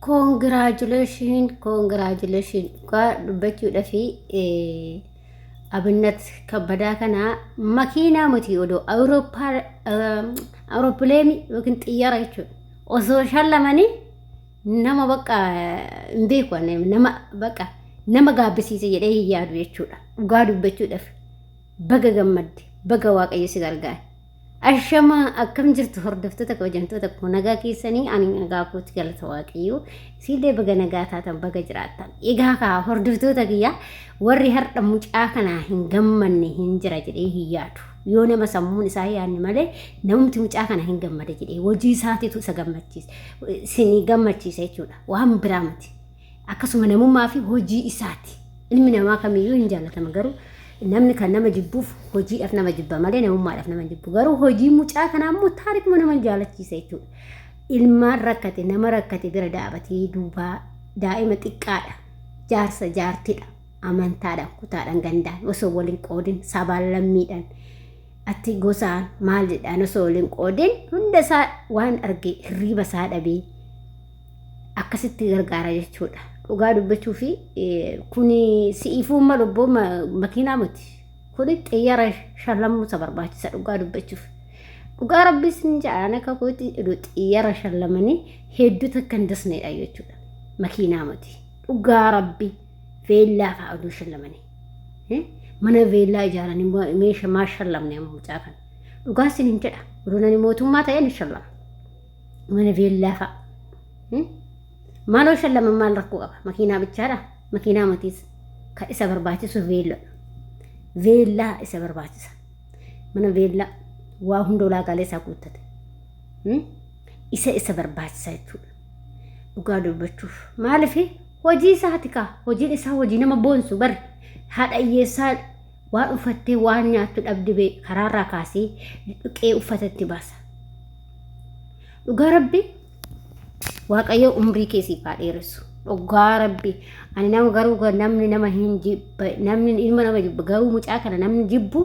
Congratulations gaa dubbachuudha fi abinat kabbadaa kana makiinaa muti odoo awurooppileeni yookiin xiyyaara jechuudha. Osoo shallamanii nama bakka hin beeku nama bakka nama gaabbisiise jedhee hin yaadu jechuudha. Dhugaa dubbachuudhaaf baga gammadde baga waaqayyo si gargaare. Ashama akkam jirtu hordoftoota kabajamtoota koo nagaa keessanii ani nagaa kootti galata waaqayyo siillee baga nagaa taatan baga jiraattan egaa ka hordoftoota kiyya warri har'a mucaa kana hin gammanne hin jira jedhee hin yaadu yoo nama sammuun isaa yaadne malee namumti mucaa kana hin gammade jedhee hojii isaatiitu isa gammachiisa sinii gammachiisa jechuudha waan biraa miti akkasuma namummaa fi hojii isaati ilmi namaa kamiyyuu hin jaallatama garuu namni kan nama jibbuuf hojiidhaaf nama jibba malee namummaadhaaf nama jibbu garuu hojii mucaa kanaa immoo taarikuma nama jaalachiisa jechuudha. Ilmaan rakkate nama rakkate bira dhaabatee duubaa daa'ima xiqqaadha jaarsa jaartidha amantaadhaan kutaadhaan gandaan osoo waliin qoodin sabaan lammiidhaan atti gosaan maal jedhaan osoo waliin qoodin hunda isaa waan arge hirriiba isaa dhabee akkasitti gargaara jechuudha. Dhugaa dubbachuu fi kuni si'iifummaa lubbuu makiinaa miti kuni xiyyaara shallamuu isa barbaachisa dhugaa dubbachuuf dhugaa rabbiis ni jaalana akka kooti xiyyaara shallamanii hedduu takka hin dasneedha jechuudha makiinaa miti dhugaa rabbi veellaa fa'a oduu shallamanii mana veellaa ijaaranii meeshaa maa shallamne amma mucaa kana dhugaa sin hin jedha oduu mootummaa ta'ee ni shallama mana veellaa fa'a. Maaloo shallama maal rakkoo qaba makiinaa bichaadha makiinaa matiis kan isa barbaachisu veellaa isa barbaachisa mana veellaa waa hunda ulaagaalee isaa guuttate isa barbaachisa jechuudha dhugaa dubbachuuf maaliif hojii isaati kaa hojiin isaa hojii nama boonsu bari haadha hiyyeessaa waan uffattee waan nyaattu dhabdibee karaarraa kaasee dhiqee uffatatti baasa dhugaa rabbi waaqayyo umrii keessii faadheeressu dhugaa rabbi ani nama garuu namni nama hin jibba namni ilma nama jibba garuu mucaa kana namni jibbu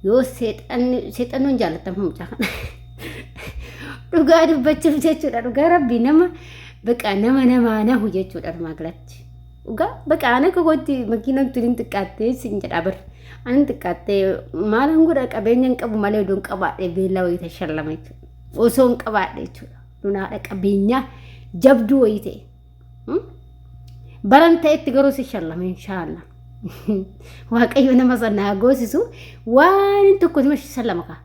yoo seexannoon jaallatamu mucaa kana dhugaa dubbachuuf jechuudha dhugaa rabbi nama baqa nama nahu jechuudha dhumaa galatti dhugaa baqa ana kogooti makiinaan tuniin xiqqaattee sin jedha bar ani xiqqaattee maalan godha qabeenya hin qabu malee odoon qabaadhe beellaa wayita shallama jechuudha osoo hin qabaadhe jechuudha dunaadha qabeenyaa jabduu wayii ta'e baran ta'etti garuu si shallame inshaallah waaqayyo nama sanaa goosisu waan tokko nama shallama ka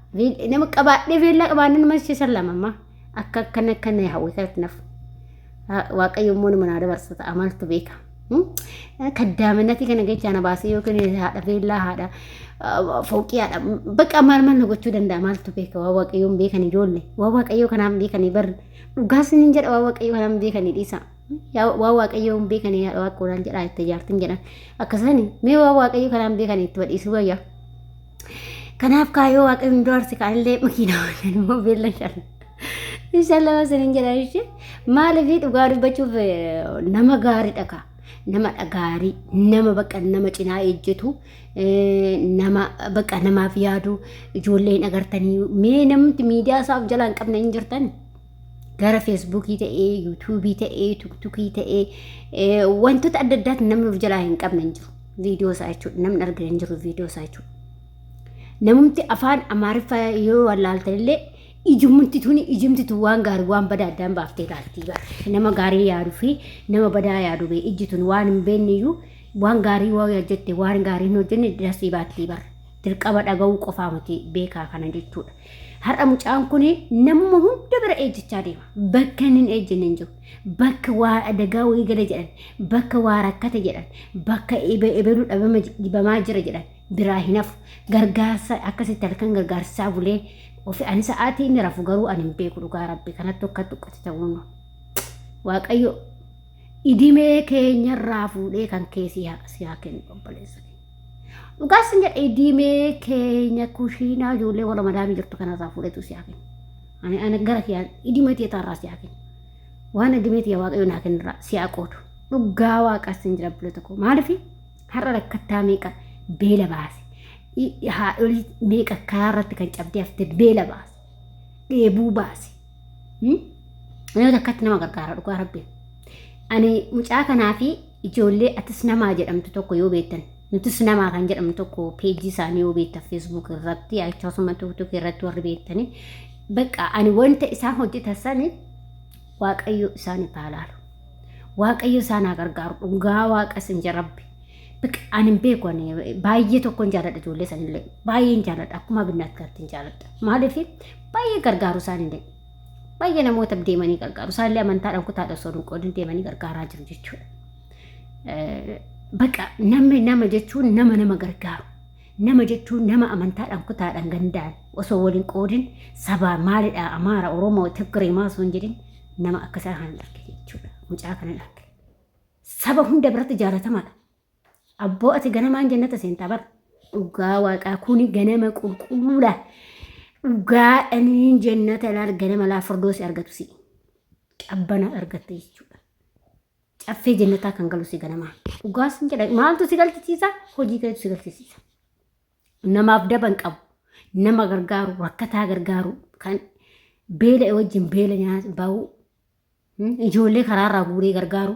nama qabaadhee beellaa qabaadhee nama shallama akka akkana hawwitaatti nafu waaqayyo immoo nama naa dabarsata amaltu beeka kaddaaminati kana gachaa na baasee yookiin haadha beellaa haadha fooqii haadha baqa maal gochuu danda'a maaltu beeka waa waaqayyoon beekanii ijoollee waa waaqayyoo kanaan beekanii barri dhugaas ni jedha waa waaqayyoo kanaan beekanii dhiisa waa waaqayyoon beekanii waaqoodhaan jedhaa itti jaartin jedhan akkasanii mee waa waaqayyoo kanaan beekanii itti badhiisuu wayyaa kanaaf kaayoo waaqayyoon doorsi kaanillee makiinaa wajjin immoo beellan shallama sinin jedhan ishee maaliif dhugaa dubbachuuf nama gaariidha kaa nama dhagaarii nama baqa nama cinaa ejjetu nama baqa namaaf yaadu ijoolleen agartanii mee namni miidiyaa isaaf jala hin qabne hin jirtan gara feesbuukii ta'ee yuutuubii ta'ee tiktookii ta'ee wantoota adda addaatti namni of jalaa hin qabne hin jiru viidiyoo isaa jechuudha namni argina hin jiru viidiyoo isaa jechuudha namumti afaan amaariffaa yoo wallaaltanillee ijumti waan gaarii waan badaa addaan baaftee ilaaltii nama gaarii yaaduu fi nama badaa yaaduu bee ijjituun waan hin beekniyyuu waan gaarii waa hojjette waan gaarii hin hojjenne dasii baattii bara dirqama dhaga'uu qofaa miti beekaa kana jechuudha. Har'a mucaan kun nama hunda bira ejjechaa deema bakka inni ejjenne hin jiru bakka waa adagaa wayii gala jedhan bakka waa rakkate jedhan bakka eebeluu dhibamaa jira jedhan biraa hin hafu gargaarsa akkasitti halkan gargaarsaa bulee ofi ani sa'aatii inni rafu garuu ani hin beeku dhugaa rabbi kanatti akka tuqqati ta'uun waaqayyo idimee keenyarraa fuudhee kan keessi haa kennu obboleessa dhugaa sin jedhe idimee keenya kushiinaa ijoollee wala madaamii jirtu kanarraa fuudhetu si haa kennu ani gara kiyaan idimee tiyatarraa si haa kennu waan idimee tiya waaqayyo naa kennirraa si haa qoodu dhugaa waaqas sin jira bulee tokko maaliif har'a rakkattaa meeqa beela baase haadholii meeqa karaarratti kan cabdee haftee beela baase dheebuu baase nama takkatti nama gargaara dhugaa rabbiin Ani mucaa kanaa fi ijoollee atis namaa jedhamtu tokko yoo beektan nutis namaa kan jedhamnu tokko peejii isaanii yoo beektan Facebook irratti akkasuma TikTok irratti warri beektanii bakka ani wanta isaan hojjetan sani waaqayyo isaanii paalaalu waaqayyo isaan gargaaru dhugaa waaqa sin jarabbi bakka ani beeku ani baay'ee tokkoon jaaladha ijoollee sanillee baay'een jaaladha akkuma binnaatti gartiin jaaladha maaliif baay'ee gargaaru isaanillee baay'ee namoota deemanii gargaaru isaallee amantaadhaan kutaadha osoo hin qoodin deemanii gargaaraa jiru jechuudha. Bakka nama jechuun nama gargaaru nama jechuun nama amantaadhaan kutaadhaan gandaan osoo waliin qoodin sabaa maalidha Amaara Oromoo Tigree maasoo hin jedhin nama akkasii kan arge jechuudha. Mucaa kana arge saba hunda biratti jaalatamaadha. Abboo ati ganamaan jannata seentaa bara dhugaa waaqaa kuni ganama qulqulluudha. Dhugaa aniin jannata ilaal ganama laa firdoosi argatu si qabbana argatte jechuudha. Caffee jannataa kan galu si ganamaa. Dhugaa sin jedha maaltu si galchisiisa hojii keetu si galchisiisa. Namaaf daban qabu nama gargaaru rakkataa gargaaru kan beela wajjin beela nyaata bahu ijoollee karaarraa guuree gargaaru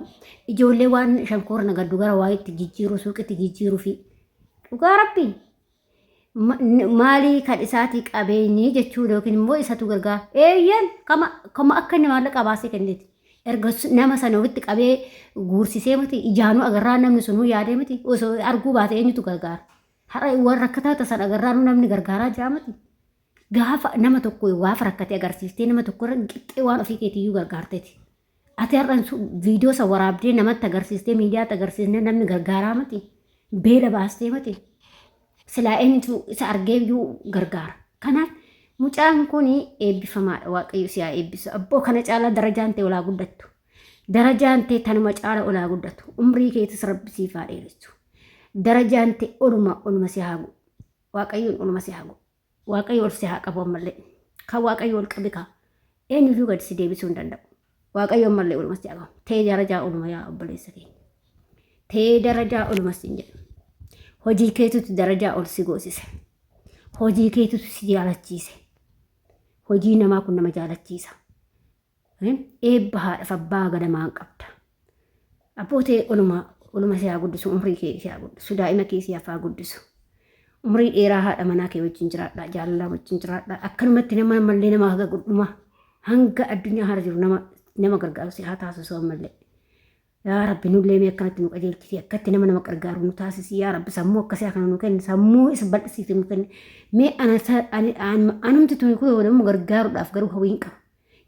ijoollee waan shankoora nagaddu gara waa itti jijjiiru suuqitti jijjiiruu fi dhugaa rabbiin maalii kan isaatii qabeenyi jechuudha yookiin immoo isatu gargaara eeyyan kama akka inni maallaqa baasee kenneeti erga nama sana ofitti qabee guursisee miti ijaanuu agarraa namni sunuu yaadee miti osoo arguu baate eenyutu gargaara har'a warra rakkataa tasan agarraanu namni gargaaraa jira miti gaafa nama tokko gaafa rakkate agarsiistee nama tokko irra qixxee waan ofii keetiyyuu gargaarteeti ati har'an viidiyoo isa waraabdee namatti agarsiistee miidiyaatti agarsiisnee namni gargaaraa miti beela baastee miti silaa eenyutu isa argeeyyuu gargaara kanaaf mucaan kun eebbifamaadha waaqayyo siyaa eebbisu abboo kana caalaa darajaan ta'e olaa guddattu darajaan ta'e tanuma caala olaa guddatu umrii keetis rabbisiifaa dheeressu darajaan ta'e oluma si haagu waaqayyoon oluma si haagu waaqayyo ol si haa qabu ammallee kan waaqayyo ol qabi kaa eenyuyyuu gadi si deebisuu hin danda'u waaqayyo ammallee oluma si haagu ta'e darajaa oluma yaa obboleessa keenya ta'e darajaa oluma si hin jedhu hojii keetutu darajaa ol si goosise hojii keetutu si jaalachiise hojii namaa kun nama jaalachiisa eebba haadhaaf abbaa gadamaan qabda abbootee oluma si haa guddisu umrii kee si haa guddisu daa'ima kee si haa guddisu umrii dheeraa haadha manaa kee wajjin jiraadha jaalalaa wajjin jiraadha akkanumatti nama mallee nama haga gudduma hanga addunyaa hara jiru nama gargaaru si haa taasisu ammallee yaa rabbi nullee mee akkanatti nu qajeelchiti akkatti nama gargaaru nu taasisi yaa rabbi sammuu akkasii akka nu kenni sammuu isa bal'isiisu nu kenni mee anumti tuni kun nama gargaaruudhaaf garuu hawwiin qaba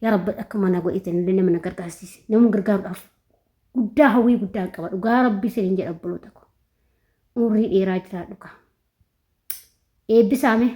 yaa rabbi akka mana godhite nullee nama na gargaarsiisi nama gargaaruudhaaf guddaa hawwii guddaa qaba dhugaa rabbi siniin jedha obboloota ko umrii dheeraa jiraadhu ka eebbisaame